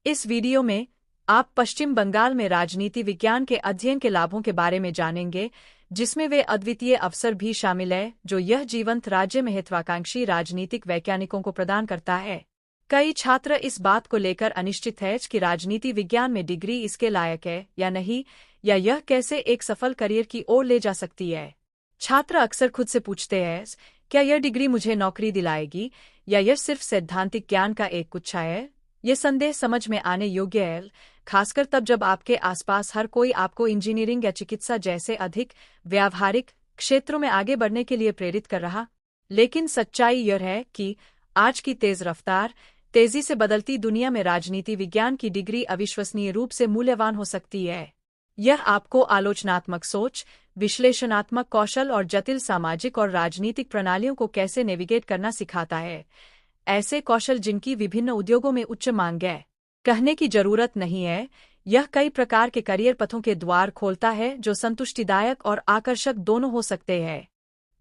इस वीडियो में आप पश्चिम बंगाल में राजनीति विज्ञान के अध्ययन के लाभों के बारे में जानेंगे, जिसमें वे अद्वितीय अवसर भी शामिल है जो यह जीवंत राज्य महत्वाकांक्षी राजनीतिक वैज्ञानिकों को प्रदान करता है। कई छात्र इस बात को लेकर अनिश्चित हैं कि राजनीति विज्ञान में डिग्री इसके लायक है या नहीं, या यह कैसे एक सफल करियर की ओर ले जा सकती है। छात्र अक्सर खुद से पूछते हैं, क्या यह डिग्री मुझे नौकरी दिलाएगी या यह सिर्फ सैद्धांतिक ज्ञान का एक गुच्छा है। ये संदेह समझ में आने योग्य है, खासकर तब जब आपके आसपास हर कोई आपको इंजीनियरिंग या चिकित्सा जैसे अधिक व्यावहारिक क्षेत्रों में आगे बढ़ने के लिए प्रेरित कर रहा। लेकिन सच्चाई यह है कि आज की तेजी से बदलती दुनिया में राजनीति विज्ञान की डिग्री अविश्वसनीय रूप से मूल्यवान हो सकती है। यह आपको आलोचनात्मक सोच, विश्लेषणात्मक कौशल और जटिल सामाजिक और राजनीतिक प्रणालियों को कैसे नेविगेट करना सिखाता है। ऐसे कौशल जिनकी विभिन्न उद्योगों में उच्च मांग है। कहने की जरूरत नहीं है, यह कई प्रकार के करियर पथों के द्वार खोलता है जो संतुष्टिदायक और आकर्षक दोनों हो सकते हैं।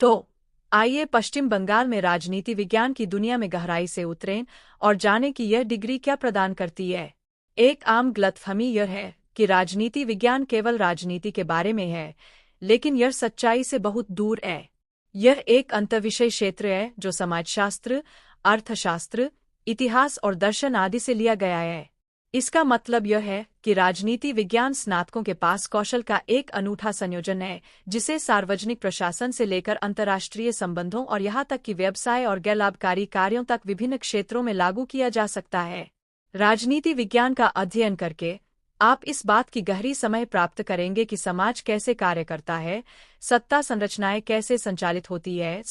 तो आइए पश्चिम बंगाल में राजनीति विज्ञान की दुनिया में गहराई से उतरें और जानें कि यह डिग्री क्या प्रदान करती है। एक आम गलतफहमी यह है कि राजनीति विज्ञान केवल राजनीति के बारे में है, लेकिन यह सच्चाई से बहुत दूर है। यह एक अंतर्विषय क्षेत्र है जो समाजशास्त्र, अर्थशास्त्र, इतिहास और दर्शन आदि से लिया गया है। इसका मतलब यह है कि राजनीति विज्ञान स्नातकों के पास कौशल का एक अनूठा संयोजन है, जिसे सार्वजनिक प्रशासन से लेकर अंतर्राष्ट्रीय संबंधों और यहाँ तक कि व्यवसाय और गैर लाभकारी कार्यों तक विभिन्न क्षेत्रों में लागू किया जा सकता है। राजनीति विज्ञान का अध्ययन करके आप इस बात की गहरी समझ प्राप्त करेंगे कि समाज कैसे कार्य करता है, सत्ता संरचनाएं कैसे संचालित होती है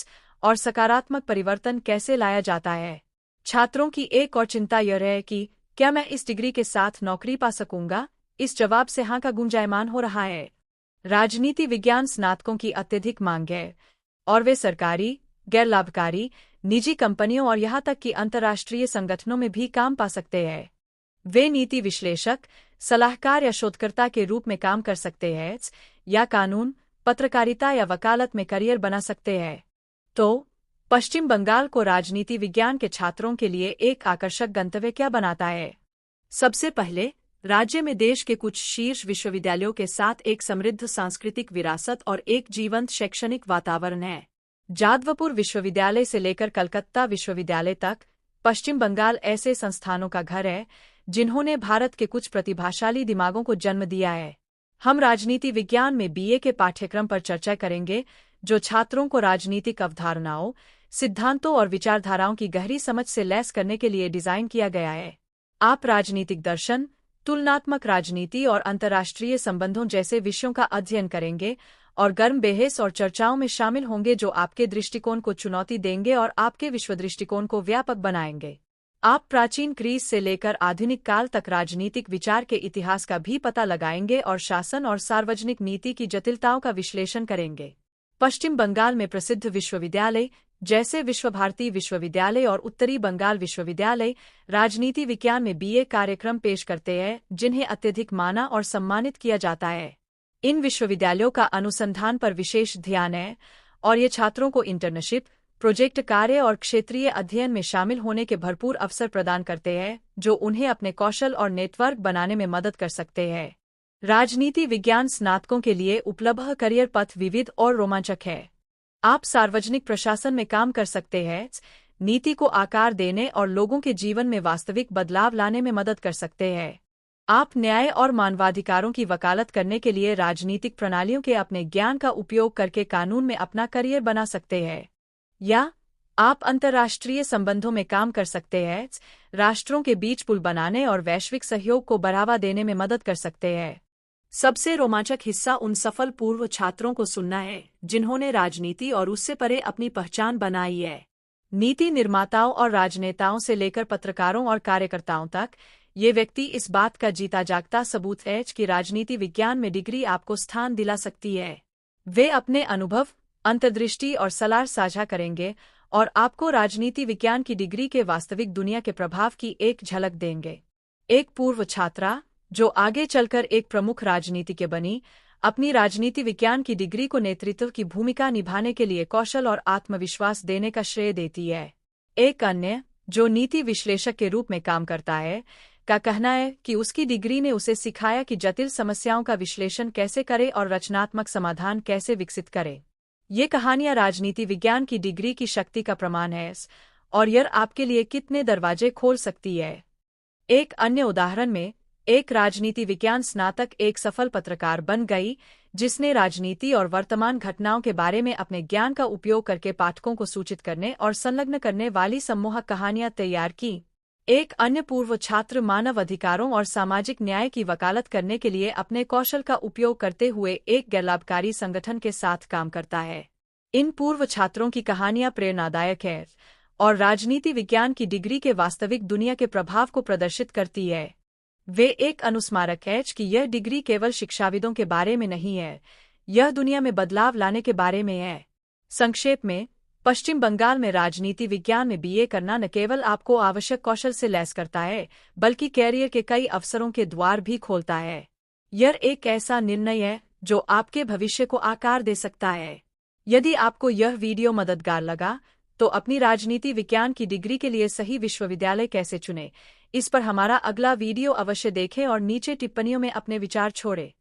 और सकारात्मक परिवर्तन कैसे लाया जाता है। छात्रों की एक और चिंता यह है कि क्या मैं इस डिग्री के साथ नौकरी पा सकूंगा। इस जवाब से हाँ का गुंजायमान हो रहा है। राजनीति विज्ञान स्नातकों की अत्यधिक मांग है और वे सरकारी, गैर लाभकारी, निजी कंपनियों और यहाँ तक कि अंतर्राष्ट्रीय संगठनों में भी काम पा सकते हैं। वे नीति विश्लेषक, सलाहकार या शोधकर्ता के रूप में काम कर सकते हैं, या कानून, पत्रकारिता या वकालत में करियर बना सकते हैं। तो पश्चिम बंगाल को राजनीति विज्ञान के छात्रों के लिए एक आकर्षक गंतव्य क्या बनाता है। सबसे पहले, राज्य में देश के कुछ शीर्ष विश्वविद्यालयों के साथ एक समृद्ध सांस्कृतिक विरासत और एक जीवंत शैक्षणिक वातावरण है। जादवपुर विश्वविद्यालय से लेकर कलकत्ता विश्वविद्यालय तक पश्चिम बंगाल ऐसे संस्थानों का घर है जिन्होंने भारत के कुछ प्रतिभाशाली दिमागों को जन्म दिया है। हम राजनीति विज्ञान में बीए के पाठ्यक्रम पर चर्चा करेंगे, जो छात्रों को राजनीतिक अवधारणाओं, सिद्धांतों और विचारधाराओं की गहरी समझ से लैस करने के लिए डिजाइन किया गया है। आप राजनीतिक दर्शन, तुलनात्मक राजनीति और अंतर्राष्ट्रीय संबंधों जैसे विषयों का अध्ययन करेंगे और गर्म बहस और चर्चाओं में शामिल होंगे जो आपके दृष्टिकोण को चुनौती देंगे और आपके विश्व दृष्टिकोण को व्यापक बनाएंगे। आप प्राचीन ग्रीस से लेकर आधुनिक काल तक राजनीतिक विचार के इतिहास का भी पता लगाएंगे और शासन और सार्वजनिक नीति की जटिलताओं का विश्लेषण करेंगे। पश्चिम बंगाल में प्रसिद्ध विश्वविद्यालय जैसे विश्वभारती विश्वविद्यालय और उत्तरी बंगाल विश्वविद्यालय राजनीति विज्ञान में बीए कार्यक्रम पेश करते हैं, जिन्हें अत्यधिक माना और सम्मानित किया जाता है। इन विश्वविद्यालयों का अनुसंधान पर विशेष ध्यान है और ये छात्रों को इंटर्नशिप, प्रोजेक्ट कार्य और क्षेत्रीय अध्ययन में शामिल होने के भरपूर अवसर प्रदान करते हैं, जो उन्हें अपने कौशल और नेटवर्क बनाने में मदद कर सकते हैं। राजनीति विज्ञान स्नातकों के लिए उपलब्ध करियर पथ विविध और रोमांचक है। आप सार्वजनिक प्रशासन में काम कर सकते हैं, नीति को आकार देने और लोगों के जीवन में वास्तविक बदलाव लाने में मदद कर सकते हैं। आप न्याय और मानवाधिकारों की वकालत करने के लिए राजनीतिक प्रणालियों के अपने ज्ञान का उपयोग करके कानून में अपना करियर बना सकते हैं। या आप अंतर्राष्ट्रीय संबंधों में काम कर सकते हैं, राष्ट्रों के बीच पुल बनाने और वैश्विक सहयोग को बढ़ावा देने में मदद कर सकते हैं। सबसे रोमांचक हिस्सा उन सफल पूर्व छात्रों को सुनना है जिन्होंने राजनीति और उससे परे अपनी पहचान बनाई है। नीति निर्माताओं और राजनेताओं से लेकर पत्रकारों और कार्यकर्ताओं तक, ये व्यक्ति इस बात का जीता जागता सबूत है कि राजनीति विज्ञान में डिग्री आपको स्थान दिला सकती है। वे अपने अनुभव, अंतर्दृष्टि और सलाह साझा करेंगे और आपको राजनीति विज्ञान की डिग्री के वास्तविक दुनिया के प्रभाव की एक झलक देंगे। एक पूर्व छात्रा जो आगे चलकर एक प्रमुख राजनीतिज्ञ बनी, अपनी राजनीति विज्ञान की डिग्री को नेतृत्व की भूमिका निभाने के लिए कौशल और आत्मविश्वास देने का श्रेय देती है। एक अन्य, जो नीति विश्लेषक के रूप में काम करता है, का कहना है कि उसकी डिग्री ने उसे सिखाया कि जटिल समस्याओं का विश्लेषण कैसे करे और रचनात्मक समाधान कैसे विकसित करे। ये कहानियां राजनीति विज्ञान की डिग्री की शक्ति का प्रमाण है और यह आपके लिए कितने दरवाजे खोल सकती है। एक अन्य उदाहरण में, एक राजनीति विज्ञान स्नातक एक सफल पत्रकार बन गई जिसने राजनीति और वर्तमान घटनाओं के बारे में अपने ज्ञान का उपयोग करके पाठकों को सूचित करने और संलग्न करने वाली सम्मोहक कहानियां तैयार की। एक अन्य पूर्व छात्र मानव अधिकारों और सामाजिक न्याय की वकालत करने के लिए अपने कौशल का उपयोग करते हुए एक गैरलाभकारी संगठन के साथ काम करता है। इन पूर्व छात्रों की कहानियां प्रेरणादायक है और राजनीति विज्ञान की डिग्री के वास्तविक दुनिया के प्रभाव को प्रदर्शित करती है। वे एक अनुस्मारक है कि यह डिग्री केवल शिक्षाविदों के बारे में नहीं है, यह दुनिया में बदलाव लाने के बारे में है। संक्षेप में, पश्चिम बंगाल में राजनीति विज्ञान में बीए करना न केवल आपको आवश्यक कौशल से लैस करता है, बल्कि कैरियर के कई अवसरों के द्वार भी खोलता है। यह एक ऐसा निर्णय है जो आपके भविष्य को आकार दे सकता है। यदि आपको यह वीडियो मददगार लगा, तो अपनी राजनीति विज्ञान की डिग्री के लिए सही विश्वविद्यालय कैसे चुनें, इस पर हमारा अगला वीडियो अवश्य देखें और नीचे टिप्पणियों में अपने विचार छोड़ें।